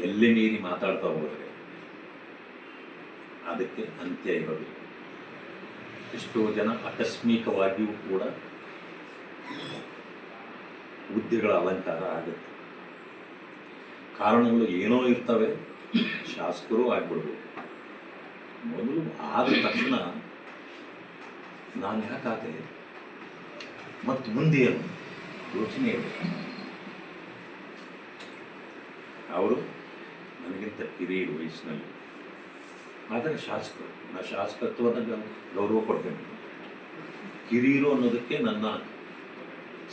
ಎಲ್ಲಿ ಮೀರಿ ಮಾತಾಡ್ತಾ ಹೋದರೆ ಅದಕ್ಕೆ ಅಂತ್ಯ ಇರೋದಿಲ್ಲ. ಎಷ್ಟೋ ಜನ ಆಕಸ್ಮಿಕವಾಗಿಯೂ ಕೂಡ ಹುದ್ದೆಗಳ ಅಲಂಕಾರ ಆಗುತ್ತೆ. ಕಾರಣಗಳು ಏನೋ ಇರ್ತವೆ, ಶಾಸಕರು ಆಗ್ಬಿಡ್ಬೋದು. ಮೊದಲು ಆದ ತಕ್ಷಣ ನಾನು ಯಾಕಾದೆ, ಮತ್ತು ಮುಂದೆ ಏನು ಯೋಚನೆ ಇದೆ. ಅವರು ನನಗಿಂತ ಹಿರಿಯ ವಯಸ್ಸಿನಲ್ಲಿ, ಆದರೆ ಶಾಸಕರು, ನಾ ಶಾಸಕತ್ವದ ಗೌರವ ಕೊಡ್ತೇನೆ. ಹಿರಿಯರು ಅನ್ನೋದಕ್ಕೆ ನನ್ನ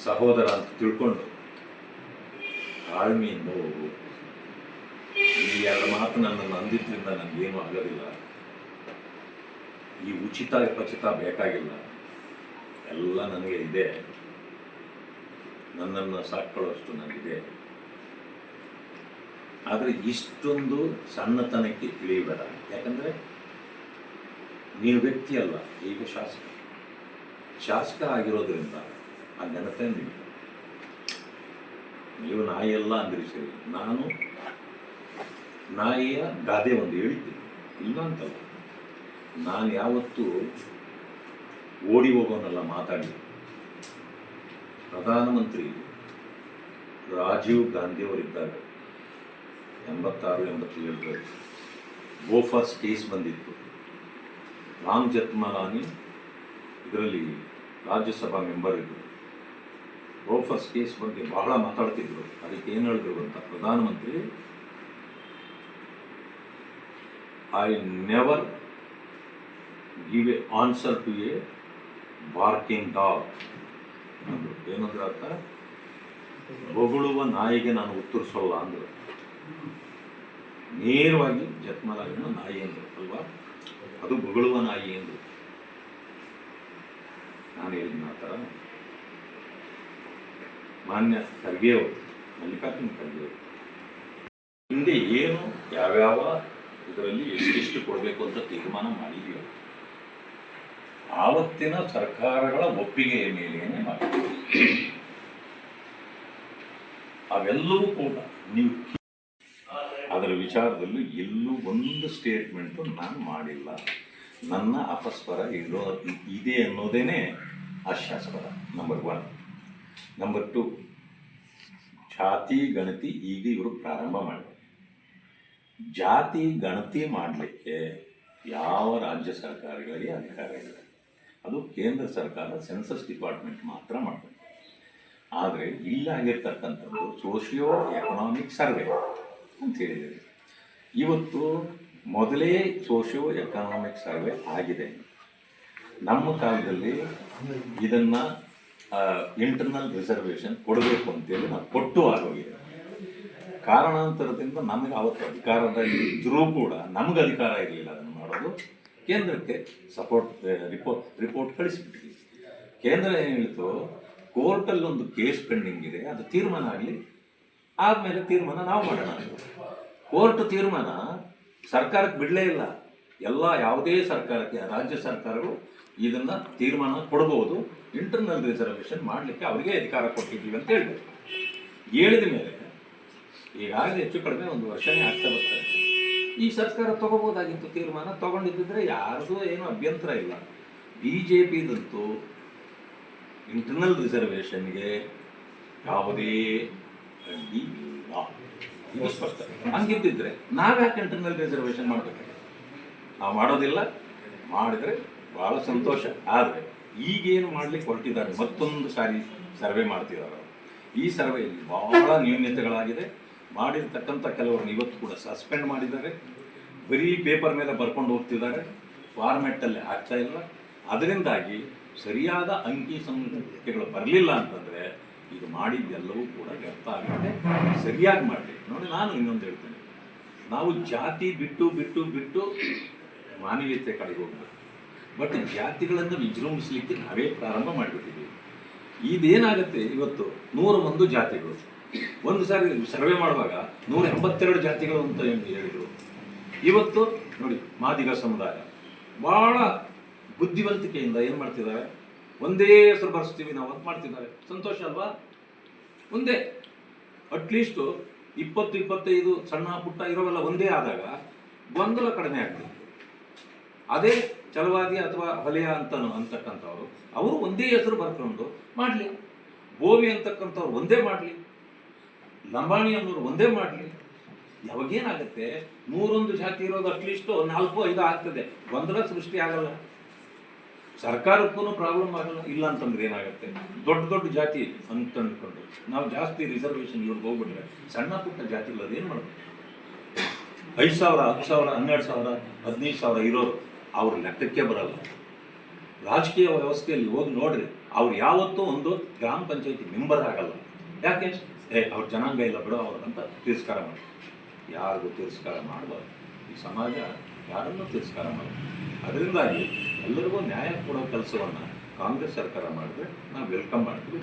ಸಹೋದರ ಅಂತ ತಿಳ್ಕೊಂಡು ತಾಳ್ಮೆಯಿಂದ ಹೋಗು. ಈ ಎರಡು ಮಾತು ನನ್ನನ್ನು ಅಂದಿದ್ದರಿಂದ ನನಗೇನು ಆಗೋದಿಲ್ಲ. ಈ ಉಚಿತ ಪಚಿತ ಬೇಕಾಗಿಲ್ಲ, ಎಲ್ಲ ನನಗೆ ಇದೆ. ನನ್ನನ್ನು ಸಾಕೊಳ್ಳುವಷ್ಟು ನನಗಿದೆ. ಆದರೆ ಇಷ್ಟೊಂದು ಸಣ್ಣತನಕ್ಕೆ ಇಳಿಬೇಡ. ಯಾಕಂದರೆ ನೀನು ವ್ಯಕ್ತಿ ಅಲ್ಲ, ಈಗ ಶಾಸಕ ಆಗಿರೋದ್ರಿಂದ ಆ ಘನತೆ ನೀವು ನಾಯಿಯಲ್ಲ ಅಂದ್ರಿ ಸರಿ. ನಾನು ನಾಯಿಯ ಗಾದೆ ಒಂದು ಹೇಳಿದ್ದೀನಿ, ಇಲ್ಲ ಅಂತಲ್ಲ. ನಾನು ಯಾವತ್ತೂ ಓಡಿ ಹೋಗೋನಲ್ಲ ಮಾತಾಡಿ. ಪ್ರಧಾನಮಂತ್ರಿ ರಾಜೀವ್ ಗಾಂಧಿಯವರಿದ್ದಾಗ 86-87 ಬೋಫರ್ಸ್ ಕೇಸ್ ಬಂದಿತ್ತು. ರಾಮ್ ಜೇಠ್ಮಲಾನಿ ಇದರಲ್ಲಿ ರಾಜ್ಯಸಭಾ ಮೆಂಬರ್ ಇದ್ದರು. ಬೋಫರ್ಸ್ ಕೇಸ್ ಬಗ್ಗೆ ಬಹಳ ಮಾತಾಡ್ತಿದ್ರು. ಅದಕ್ಕೆ ಏನು ಹೇಳಿದ್ರು ಅಂತ, ಪ್ರಧಾನಮಂತ್ರಿ, I never give a answer to a barking dog ಅಂದರು. ಏನಂದ್ರೆ ಅರ್ಥ, ಬೊಗಳುವ ನಾಯಿಗೆ ನಾನು ಉತ್ತರಿಸೋಲ್ಲ ಅಂದರು. ನೇರವಾಗಿ ಜೇಠ್ಮಲಾನಿನ ನಾಯಿ ಅಂದರು ಅಲ್ವಾ, ಅದು ಬೊಗಳುವ ನಾಯಿ ಅಂದರು. ನಾನು ಹೇಳಿದ ಆ ಥರ ಮಾನ್ಯ ಖರ್ಗೆ ಅವರು, ಮಲ್ಲಿಕಾರ್ಜುನ ಖರ್ಗೆ ಅವರು ಹಿಂದೆ ಏನು ಯಾವ್ಯಾವ ಇದರಲ್ಲಿ ಎಷ್ಟೆಷ್ಟು ಕೊಡಬೇಕು ಅಂತ ತೀರ್ಮಾನ ಮಾಡಿದೀವಿ, ಆವತ್ತಿನ ಸರ್ಕಾರಗಳ ಒಪ್ಪಿಗೆಯ ಮೇಲೇನೆ ಮಾಡಿದ್ದೀವಿ. ಅವೆಲ್ಲವೂ ಕೂಡ ನೀವು ಅದರ ವಿಚಾರದಲ್ಲೂ ಎಲ್ಲೂ ಒಂದು ಸ್ಟೇಟ್ಮೆಂಟು ನಾನು ಮಾಡಿಲ್ಲ. ನನ್ನ ಅಪಸ್ವರ ಇದೆ ಅನ್ನೋದೇನೆ ಹಾಸ್ಯಾಸ್ಪದ. ನಂಬರ್ 1. ನಂಬರ್ 2, ಜಾತಿ ಗಣತಿ ಈಗ ಇವರು ಪ್ರಾರಂಭ ಮಾಡಿದ್ದಾರೆ. ಜಾತಿ ಗಣತಿ ಮಾಡಲಿಕ್ಕೆ ಯಾವ ರಾಜ್ಯ ಸರ್ಕಾರಗಳಿಗೆ ಅಧಿಕಾರ ಇದೆ? ಅದು ಕೇಂದ್ರ ಸರ್ಕಾರ ಸೆನ್ಸಸ್ ಡಿಪಾರ್ಟ್ಮೆಂಟ್ ಮಾತ್ರ ಮಾಡಬೇಕು. ಆದರೆ ಇಲ್ಲಾಗಿರ್ತಕ್ಕಂಥದ್ದು ಸೋಷಿಯೋ ಎಕನಾಮಿಕ್ ಸರ್ವೆ ಅಂತ ಹೇಳಿದ್ದಾರೆ. ಇವತ್ತು ಮೊದಲೇ ಸೋಷಿಯೋ ಎಕನಾಮಿಕ್ ಸರ್ವೆ ಆಗಿದೆ. ನಮ್ಮ ಕಾಲದಲ್ಲಿ ಇದನ್ನು ಇಂಟರ್ನಲ್ ರಿಸರ್ವೇಷನ್ ಕೊಡಬೇಕು ಅಂತೇಳಿ ನಾವು ಕೊಟ್ಟು ಆಗೋಗಿದೆ. ಕಾರಣಾಂತರದಿಂದ ನಮಗೆ ಅವತ್ತು ಅಧಿಕಾರದಲ್ಲಿ ಇದ್ದರೂ ಕೂಡ ನಮಗೆ ಅಧಿಕಾರ ಇರಲಿಲ್ಲ ಅದನ್ನು ಮಾಡೋದು. ಕೇಂದ್ರಕ್ಕೆ ರಿಪೋರ್ಟ್ ಕಳಿಸಿಬಿಟ್ಟಿದ್ವಿ. ಕೇಂದ್ರ ಏನು ಹೇಳ್ತು, ಕೋರ್ಟಲ್ಲಿ ಒಂದು ಕೇಸ್ ಪೆಂಡಿಂಗ್ ಇದೆ, ಅದು ತೀರ್ಮಾನ ಆಗಲಿ, ಆದಮೇಲೆ ತೀರ್ಮಾನ ನಾವು ಮಾಡೋಣ. ಕೋರ್ಟ್ ತೀರ್ಮಾನ ಸರ್ಕಾರಕ್ಕೆ ಬಿಡಲೇ ಇಲ್ಲ. ಯಾವುದೇ ಸರ್ಕಾರಕ್ಕೆ, ರಾಜ್ಯ ಸರ್ಕಾರಗಳು ಇದನ್ನು ತೀರ್ಮಾನ ಕೊಡ್ಬೋದು, ಇಂಟರ್ನಲ್ ರಿಸರ್ವೇಷನ್ ಮಾಡಲಿಕ್ಕೆ ಅವರಿಗೆ ಅಧಿಕಾರ ಕೊಟ್ಟಿದ್ದೀವಿ ಅಂತ ಹೇಳ್ಬೇಕು. ಹೇಳಿದ ಮೇಲೆ ಈಗಾಗಲೇ ಹೆಚ್ಚು ಕಡಿಮೆ 1 ವರ್ಷನೇ ಆಗ್ತಾ ಬರ್ತಾರೆ. ಈ ಸರ್ಕಾರ ತಗೋಬೋದಾಗಿತ್ತು ತೀರ್ಮಾನ. ತಗೊಂಡಿದ್ದರೆ ಯಾರ್ದು ಏನೂ ಅಭ್ಯಂತರ ಇಲ್ಲ. BJPದಂತೂ ಇಂಟರ್ನಲ್ ರಿಸರ್ವೇಷನ್ಗೆ ಯಾವುದೇ ಅಡ್ಡಿ ಇಲ್ಲ, ಇದು ಸ್ಪಷ್ಟ. ಹಂಗಿದ್ದಿದ್ರೆ ನಾವ್ಯಾಕೆ ಇಂಟರ್ನಲ್ ರಿಸರ್ವೇಷನ್ ಮಾಡಬೇಕು? ನಾವು ಮಾಡೋದಿಲ್ಲ. ಮಾಡಿದರೆ ಭಾಳ ಸಂತೋಷ. ಆದರೆ ಈಗೇನು ಮಾಡಲಿಕ್ಕೆ ಹೊರಟಿದ್ದಾರೆ, ಮತ್ತೊಂದು ಸಾರಿ ಸರ್ವೆ ಮಾಡ್ತಿದ್ದಾರೆ. ಈ ಸರ್ವೆಯಲ್ಲಿ ಬಹಳ ನ್ಯೂನ್ಯತೆಗಳಾಗಿದೆ. ಮಾಡಿರ್ತಕ್ಕಂಥ ಕೆಲವರನ್ನು ಇವತ್ತು ಕೂಡ ಸಸ್ಪೆಂಡ್ ಮಾಡಿದ್ದಾರೆ. ಬರೀ ಪೇಪರ್ ಮೇಲೆ ಬರ್ಕೊಂಡು ಹೋಗ್ತಿದ್ದಾರೆ, ಫಾರ್ಮೆಟ್ಟಲ್ಲಿ ಆಗ್ತಾ ಇಲ್ಲ. ಅದರಿಂದಾಗಿ ಸರಿಯಾದ ಅಂಕಿ ಸಂಖ್ಯೆಗಳು ಬರಲಿಲ್ಲ ಅಂತಂದರೆ ಇದು ಮಾಡಿದ್ದೆಲ್ಲವೂ ಕೂಡ ವ್ಯರ್ಥ ಆಗುತ್ತೆ. ಸರಿಯಾಗಿ ಮಾಡಲಿ. ನೋಡಿ, ನಾನು ಇನ್ನೊಂದು ಹೇಳ್ತೇನೆ, ನಾವು ಜಾತಿ ಬಿಟ್ಟು ಮಾನವೀಯತೆ ಕಡೆಗೆ ಹೋಗ್ಬೇಕು. ಬಟ್ ಜಾತಿಗಳನ್ನು ವಿಜೃಂಭಿಸಲಿಕ್ಕೆ ನಾವೇ ಪ್ರಾರಂಭ ಮಾಡಿಬಿಟ್ಟಿದ್ದೀವಿ. ಇದೇನಾಗುತ್ತೆ, ಇವತ್ತು 101 ಜಾತಿಗಳು, ಒಂದು ಸಾರಿ ಸರ್ವೆ ಮಾಡುವಾಗ 182 ಜಾತಿಗಳು ಅಂತ ಹೇಳಿದರು. ಇವತ್ತು ನೋಡಿ, ಮಾದಿಗ ಸಮುದಾಯ ಭಾಳ ಬುದ್ಧಿವಂತಿಕೆಯಿಂದ ಏನು ಮಾಡ್ತಿದ್ದಾರೆ, ಒಂದೇ ಹೆಸರು ಬರೆಸ್ತೀವಿ ನಾವು ಅಂತ ಮಾಡ್ತಿದ್ದಾರೆ. ಸಂತೋಷ ಅಲ್ವಾ? ಒಂದೇ, ಅಟ್ಲೀಸ್ಟು 20-25 ಸಣ್ಣ ಪುಟ್ಟ ಇರೋವೆಲ್ಲ ಒಂದೇ ಆದಾಗ ಗೊಂದಲ ಕಡಿಮೆ ಆಗ್ತದೆ. ಅದೇ ಛಲವಾದಿ ಅಥವಾ ಹೊಲೆಯ ಅಂತಕ್ಕಂಥವ್ರು ಅವರು ಒಂದೇ ಹೆಸರು ಬರ್ಕೊಂಡು ಮಾಡಲಿ, ಬೋವಿ ಅಂತಕ್ಕಂಥವ್ರು ಒಂದೇ ಮಾಡಲಿ, ಲಂಬಾಣಿ ಅನ್ನೋರು ಒಂದೇ ಮಾಡಲಿ. ಯಾವಾಗೇನಾಗುತ್ತೆ, 101 ಜಾತಿ ಇರೋದು ಅಟ್ಲೀಸ್ಟು 4-5 ಆಗ್ತದೆ, ಗೊಂದಲ ಸೃಷ್ಟಿ ಆಗಲ್ಲ. ಸರ್ಕಾರಕ್ಕೂ ಪ್ರಾಬ್ಲಮ್ ಆಗಲ್ಲ. ಇಲ್ಲ ಅಂತಂದ್ರೆ ಏನಾಗುತ್ತೆ, ದೊಡ್ಡ ದೊಡ್ಡ ಜಾತಿ ಅಂತ ಅಂದ್ಕೊಂಡು ನಾವು ಜಾಸ್ತಿ ರಿಸರ್ವೇಷನ್ ಇವ್ರಿಗೆ ಹೋಗ್ಬಿಟ್ರೆ ಸಣ್ಣ ಪುಟ್ಟ ಜಾತಿಗಳು ಅದೇನು ಮಾಡಬೇಕು? 5,000, 10,000, 12,000, 15,000 ಇರೋರು ಅವ್ರ ಲೆಕ್ಕಕ್ಕೆ ಬರಲ್ಲ. ರಾಜಕೀಯ ವ್ಯವಸ್ಥೆಯಲ್ಲಿ ಹೋಗಿ ನೋಡ್ರಿ, ಅವ್ರು ಯಾವತ್ತೂ ಒಂದು ಗ್ರಾಮ ಪಂಚಾಯತಿ ಮೆಂಬರ್ ಆಗಲ್ಲ. ಯಾಕೆ? ಅವ್ರ ಜನಾಂಗ ಇಲ್ಲ ಬಿಡೋ ಅವ್ರಂತ ತಿರಸ್ಕಾರ ಮಾಡಿ. ಯಾರಿಗೂ ತಿರಸ್ಕಾರ ಮಾಡಬಾರ್ದು. ಈ ಸಮಾಜ ಯಾರನ್ನೂ ತಿರಸ್ಕಾರ ಮಾಡೋದು. ಅದರಿಂದಾಗಿ ಎಲ್ಲರಿಗೂ ನ್ಯಾಯ ಕೊಡೋ ಕೆಲಸವನ್ನು ಕಾಂಗ್ರೆಸ್ ಸರ್ಕಾರ ಮಾಡಿದ್ರೆ ನಾವು ವೆಲ್ಕಮ್ ಮಾಡ್ತೀವಿ.